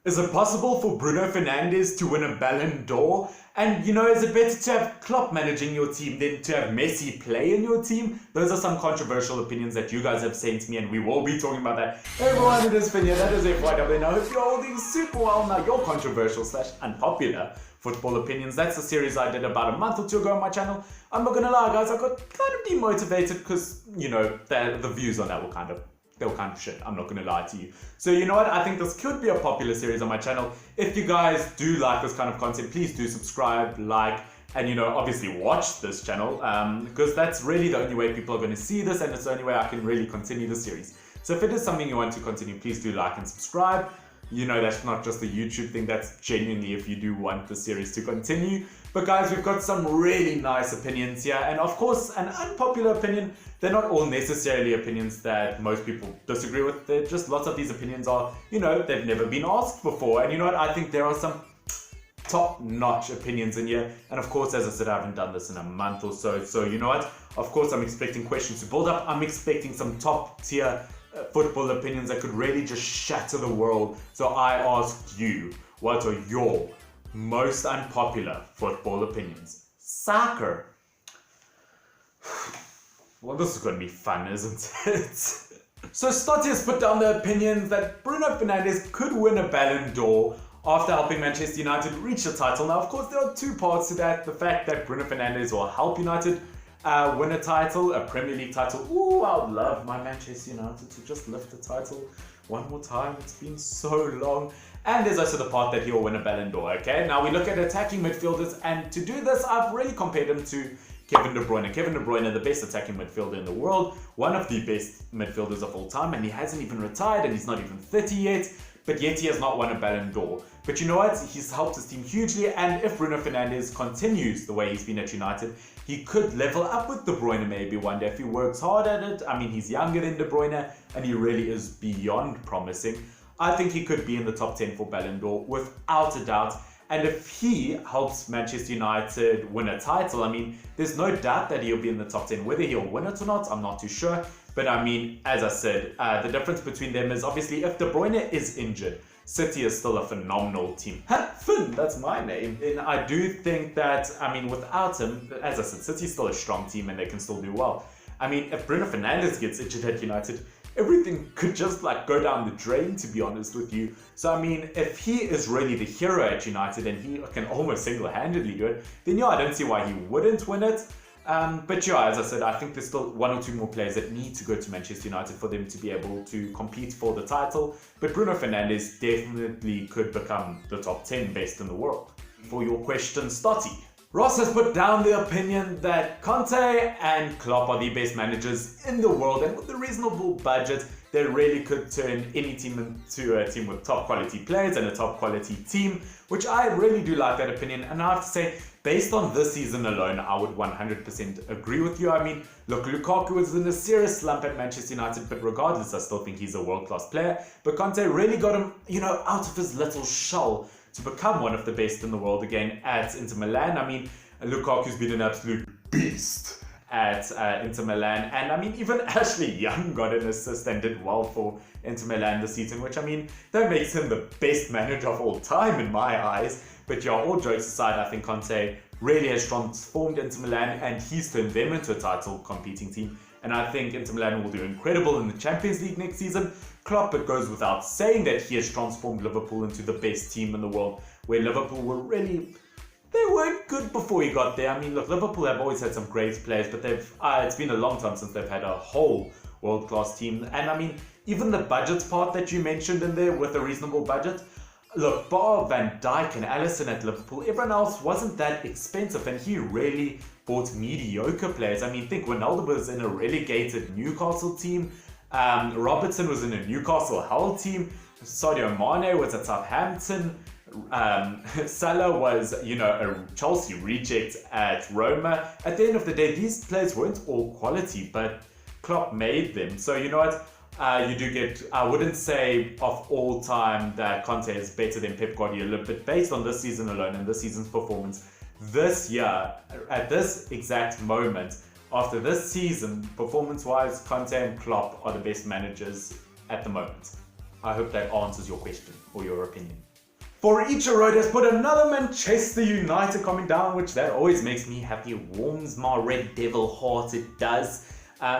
Is it possible for Bruno Fernandes to win a Ballon d'Or? And, is it better to have Klopp managing your team than to have Messi play in your team? Those are some controversial opinions that you guys have sent me, and we will be talking about that. Hey everyone, it is Finn here. That is FYW. I hope you're all doing super well. Now, your controversial / unpopular football opinions. That's the series I did about a month or two ago on my channel. I'm not gonna lie, guys, I got kind of demotivated because, the views on that were kind of shit. I'm not gonna lie to you. So you know what? I think this could be a popular series on my channel. If you guys do like this kind of content, please do subscribe, like, and obviously watch this channel, because that's really the only way people are going to see this, and it's the only way I can really continue the series. So if it is something you want to continue, please do like and subscribe. That's not just a YouTube thing, that's genuinely if you do want the series to continue. But guys, we've got some really nice opinions here, and of course, an unpopular opinion. They're not all necessarily opinions that most people disagree with. They're just lots of these opinions are, they've never been asked before. And you know what? I think there are some top-notch opinions in here. And of course, as I said, I haven't done this in a month or so. So you know what? Of course, I'm expecting questions to build up. I'm expecting some top-tier football opinions that could really just shatter the world. So I asked you, what are your most unpopular football opinions? Soccer. Well, this is going to be fun, isn't it? So Stotty has put down the opinions that Bruno Fernandes could win a Ballon d'Or after helping Manchester United reach the title. Now, of course, there are two parts to that. The fact that Bruno Fernandes will help United win a title, a Premier League title. Ooh, I would love my Manchester United to just lift the title one more time. It's been so long. And there's also the part that he'll win a Ballon d'Or, okay? Now, we look at attacking midfielders, and to do this, I've really compared him to Kevin De Bruyne. Kevin De Bruyne, the best attacking midfielder in the world, one of the best midfielders of all time, and he hasn't even retired, and he's not even 30 yet, but yet he has not won a Ballon d'Or. But you know what? He's helped his team hugely, and if Bruno Fernandes continues the way he's been at United, he could level up with De Bruyne maybe one day if he works hard at it. I mean, he's younger than De Bruyne, and he really is beyond promising. I think he could be in the top 10 for Ballon d'Or without a doubt. And if he helps Manchester United win a title, I mean, there's no doubt that he'll be in the top 10. Whether he'll win it or not, I'm not too sure. But I mean, as I said, the difference between them is obviously if De Bruyne is injured, City is still a phenomenal team. Finn, that's my name. And I do think that, I mean, without him, as I said, City's still a strong team and they can still do well. I mean, if Bruno Fernandes gets injured at United, everything could just go down the drain, to be honest with you. So I mean, if he is really the hero at United and he can almost single-handedly do it, then yeah, I don't see why he wouldn't win it. But yeah, as I said, I think there's still one or two more players that need to go to Manchester United for them to be able to compete for the title. But Bruno Fernandes definitely could become the top 10 best in the world. For your question, Stotty. Ross has put down the opinion that Conte and Klopp are the best managers in the world, and with a reasonable budget, they really could turn any team into a team with top quality players and a top quality team, which I really do like that opinion. And I have to say, based on this season alone, I would 100% agree with you. I mean, look, Lukaku was in a serious slump at Manchester United, but regardless, I still think he's a world-class player. But Conte really got him, out of his little shell to become one of the best in the world again at Inter Milan. I mean, Lukaku's been an absolute beast at Inter Milan. And I mean, even Ashley Young got an assist and did well for Inter Milan this season, which I mean, that makes him the best manager of all time in my eyes. But yeah, all jokes aside, I think Conte really has transformed Inter Milan and he's turned them into a title competing team. And I think Inter Milan will do incredible in the Champions League next season. Klopp, it goes without saying that he has transformed Liverpool into the best team in the world, where Liverpool were really, they weren't good before he got there. I mean, look, Liverpool have always had some great players, but it's been a long time since they've had a whole world-class team. And I mean, even the budget part that you mentioned in there with a reasonable budget, look, bar Van Dijk and Alisson at Liverpool, everyone else wasn't that expensive, and he really bought mediocre players. I mean, think Ronaldo was in a relegated Newcastle team, Robertson was in a Newcastle Hull team, Sadio Mane was at Southampton, Salah was, a Chelsea reject at Roma. At the end of the day, these players weren't all quality, but Klopp made them. So you know what? You do get, I wouldn't say of all time that Conte is better than Pep Guardiola, but based on this season alone and this season's performance, this year, at this exact moment, after this season, performance-wise, Conte and Klopp are the best managers at the moment. I hope that answers your question or your opinion. For Icha Road has put another Manchester United comment down, which that always makes me happy. It warms my Red Devil heart, it does.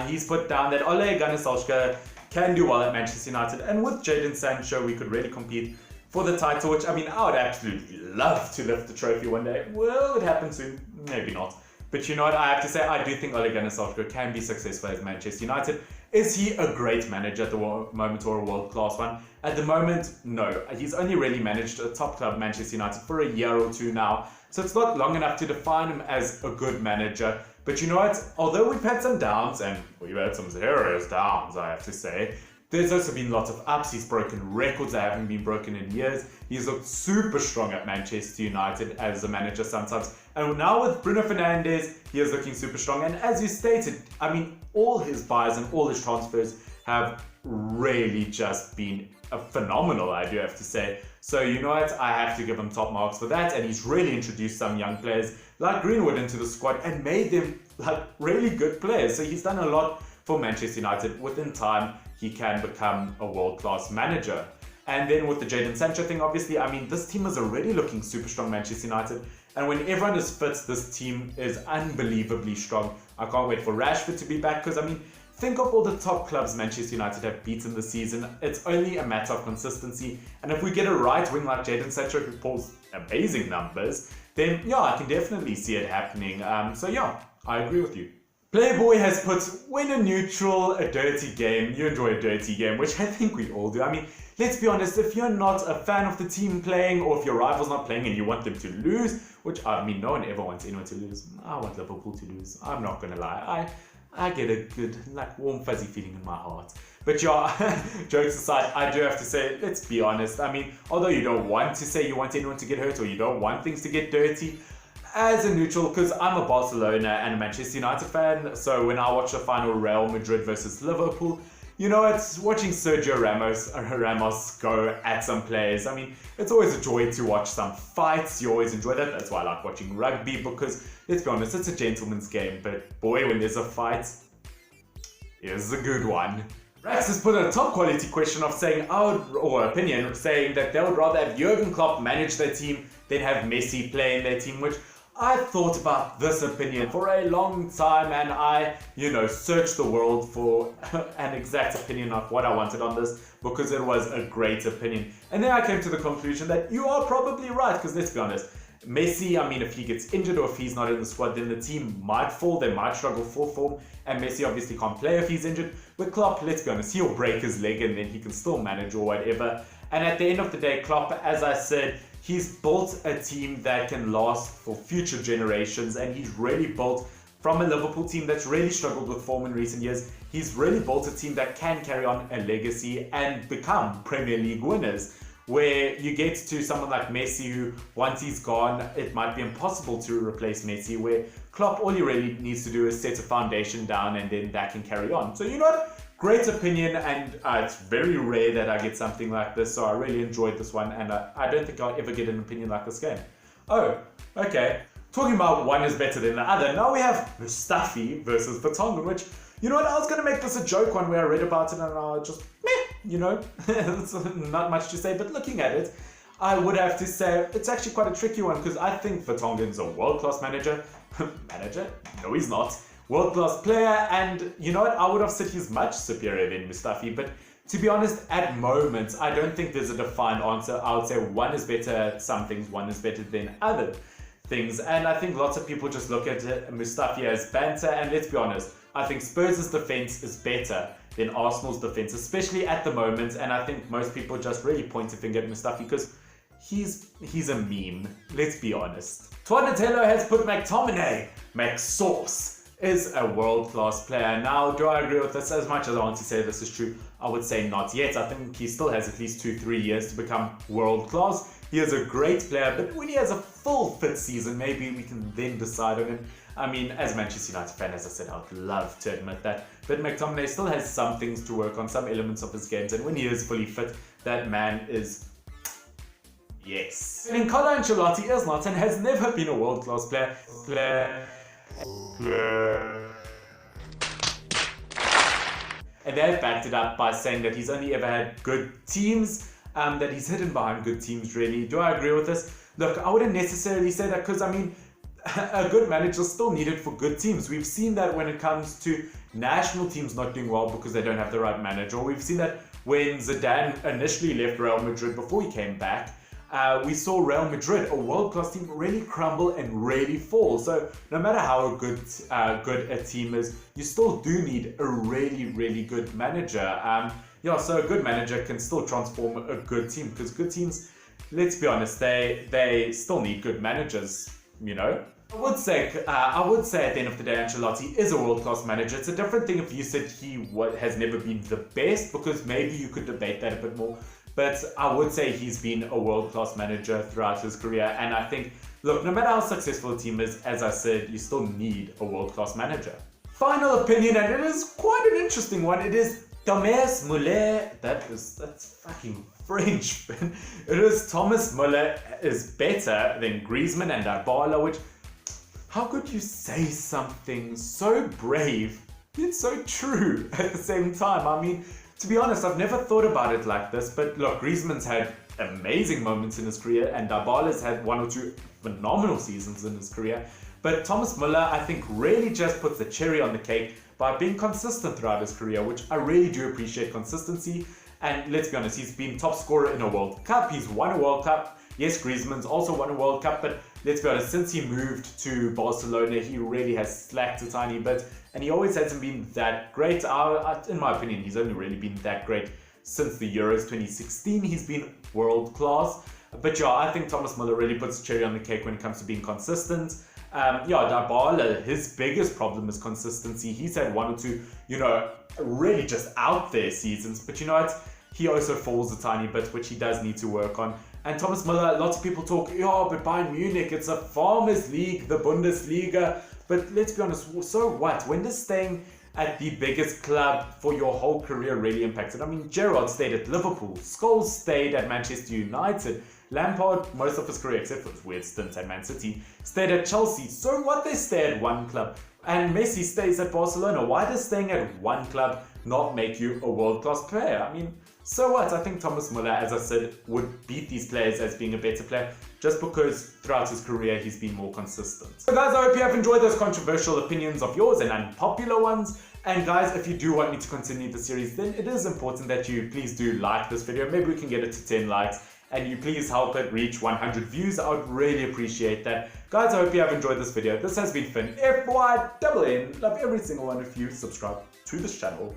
He's put down that Ole Gunnar Solskjaer can do well at Manchester United, and with Jadon Sancho we could really compete for the title, which I mean I would absolutely love to lift the trophy one day. Will it happen soon? Maybe not. But you know what, I have to say, I do think Ole Gunnar Solskjaer can be successful at Manchester United. Is he a great manager at the moment, or a world-class one? At the moment, no. He's only really managed a top club, Manchester United, for a year or two now. So it's not long enough to define him as a good manager. But you know what, although we've had some downs, and we've had some serious downs, I have to say, there's also been lots of ups. He's broken records that haven't been broken in years. He's looked super strong at Manchester United as a manager sometimes. And now with Bruno Fernandes, he is looking super strong. And as you stated, I mean, all his buys and all his transfers have really just been phenomenal, I do have to say. So you know what, I have to give him top marks for that. And he's really introduced some young players like Greenwood into the squad and made them like really good players. So he's done a lot for Manchester United. Within time, he can become a world-class manager. And then with the Jadon Sancho thing, obviously, I mean, this team is already looking super strong, Manchester United. And when everyone is fit, this team is unbelievably strong. I can't wait for Rashford to be back because, I mean, think of all the top clubs Manchester United have beaten this season. It's only a matter of consistency. And if we get a right wing like Jadon Sancho who pulls amazing numbers, then yeah, I can definitely see it happening. So yeah, I agree with you. Playboy has put, when a neutral, a dirty game, you enjoy a dirty game, which I think we all do. I mean, let's be honest, if you're not a fan of the team playing, or if your rival's not playing and you want them to lose, which I mean, no one ever wants anyone to lose. I want Liverpool to lose. I'm not gonna lie. I get a good, like, warm, fuzzy feeling in my heart. But yeah, jokes aside, I do have to say, let's be honest. I mean, although you don't want to say you want anyone to get hurt or you don't want things to get dirty, as a neutral, because I'm a Barcelona and a Manchester United fan, so when I watch the final Real Madrid versus Liverpool, you know, it's watching Sergio Ramos go at some players. I mean, it's always a joy to watch some fights. You always enjoy that. That's why I like watching rugby, because let's be honest, it's a gentleman's game. But boy, when there's a fight, here's a good one. Rax has put a top quality question of saying, or opinion, saying that they would rather have Jurgen Klopp manage their team than have Messi play in their team, which I thought about this opinion for a long time, and I, searched the world for an exact opinion of what I wanted on this, because it was a great opinion. And then I came to the conclusion that you are probably right, because let's be honest, Messi, I mean, if he gets injured or if he's not in the squad, then the team might fall, they might struggle for form, and Messi obviously can't play if he's injured. With Klopp, let's be honest, he'll break his leg and then he can still manage or whatever. And at the end of the day, Klopp, as I said, he's built a team that can last for future generations, and he's really built from a Liverpool team that's really struggled with form in recent years. He's really built a team that can carry on a legacy and become Premier League winners, where you get to someone like Messi who, once he's gone, it might be impossible to replace Messi, where Klopp, all he really needs to do is set a foundation down and then that can carry on. So you know what? Great opinion, and it's very rare that I get something like this, so I really enjoyed this one, and I don't think I'll ever get an opinion like this game. Oh, okay. Talking about one is better than the other, now we have Mustafi versus Vertonghen, which, you know what, I was going to make this a joke one where I read about it and I just, it's not much to say, but looking at it, I would have to say it's actually quite a tricky one, because I think Vertonghen's a world-class manager. Manager? No, he's not. World-class player, and you know what, I would have said he's much superior than Mustafi, but to be honest, at moments, I don't think there's a defined answer. I would say one is better at some things, one is better than other things, and I think lots of people just look at Mustafi as banter, and let's be honest, I think Spurs' defense is better than Arsenal's defense, especially at the moment, and I think most people just really point a finger at Mustafi because he's a meme, let's be honest. Tuanatello has put McTominay, McSauce, is a world-class player. Now, do I agree with this? As much as I want to say this is true, I would say not yet. I think he still has at least 2-3 years to become world-class. He is a great player, but when he has a full fit season, maybe we can then decide on him. I mean, as a Manchester United fan, as I said, I'd love to admit that. But McTominay still has some things to work on, some elements of his games, and when he is fully fit, that man is... yes. And Carlo Ancelotti is not and has never been a world-class player. And they've backed it up by saying that he's only ever had good teams. that he's hidden behind good teams, really. Do I agree with this? Look, I wouldn't necessarily say that because, I mean, a good manager is still needed for good teams. We've seen that when it comes to national teams not doing well because they don't have the right manager. Or we've seen that when Zidane initially left Real Madrid before he came back. We saw Real Madrid, a world-class team, really crumble and really fall. So no matter how good a team is, you still do need a really good manager. So a good manager can still transform a good team, because good teams, let's be honest, they still need good managers, you know? I would say at the end of the day, Ancelotti is a world-class manager. It's a different thing if you said he has never been the best, because maybe you could debate that a bit more. But I would say he's been a world-class manager throughout his career. And I think, look, no matter how successful a team is, as I said, you still need a world-class manager. Final opinion, and it is quite an interesting one. It is Thomas Muller. That's fucking French. It is Thomas Muller is better than Griezmann and Dybala, which, how could you say something so brave yet so true at the same time? I mean, to be honest, I've never thought about it like this, but look, Griezmann's had amazing moments in his career, and Dybala's had one or two phenomenal seasons in his career. But Thomas Muller, I think, really just puts the cherry on the cake by being consistent throughout his career, which I really do appreciate consistency. And let's be honest, he's been top scorer in a World Cup. He's won a World Cup. Yes, Griezmann's also won a World Cup, but let's be honest, since he moved to Barcelona, he really has slacked a tiny bit, and he always hasn't been that great. In my opinion, he's only really been that great since the Euros 2016. He's been world class. But yeah, I think Thomas Muller really puts cherry on the cake when it comes to being consistent. Dybala, his biggest problem is consistency. He's had one or two, really just out there seasons, but you know what? He also falls a tiny bit, which he does need to work on. And Thomas Muller, lots of people talk, but Bayern Munich, it's a farmers' league, the Bundesliga. But let's be honest, so what? When does staying at the biggest club for your whole career really impact it? I mean, Gerrard stayed at Liverpool, Scholes stayed at Manchester United, Lampard, most of his career, except for his weird stints at Man City, stayed at Chelsea. So what, they stay at one club? And Messi stays at Barcelona. Why does staying at one club not make you a world-class player? I mean, so what? I think Thomas Muller, as I said, would beat these players as being a better player, just because throughout his career he's been more consistent. So guys, I hope you have enjoyed those controversial opinions of yours and unpopular ones. And guys, if you do want me to continue the series, then it is important that you please do like this video. Maybe we can get it to 10 likes. And you please help it reach 100 views. I would really appreciate that. Guys, I hope you have enjoyed this video. This has been Finn, FYNN. Love every single one of you. Subscribe to this channel.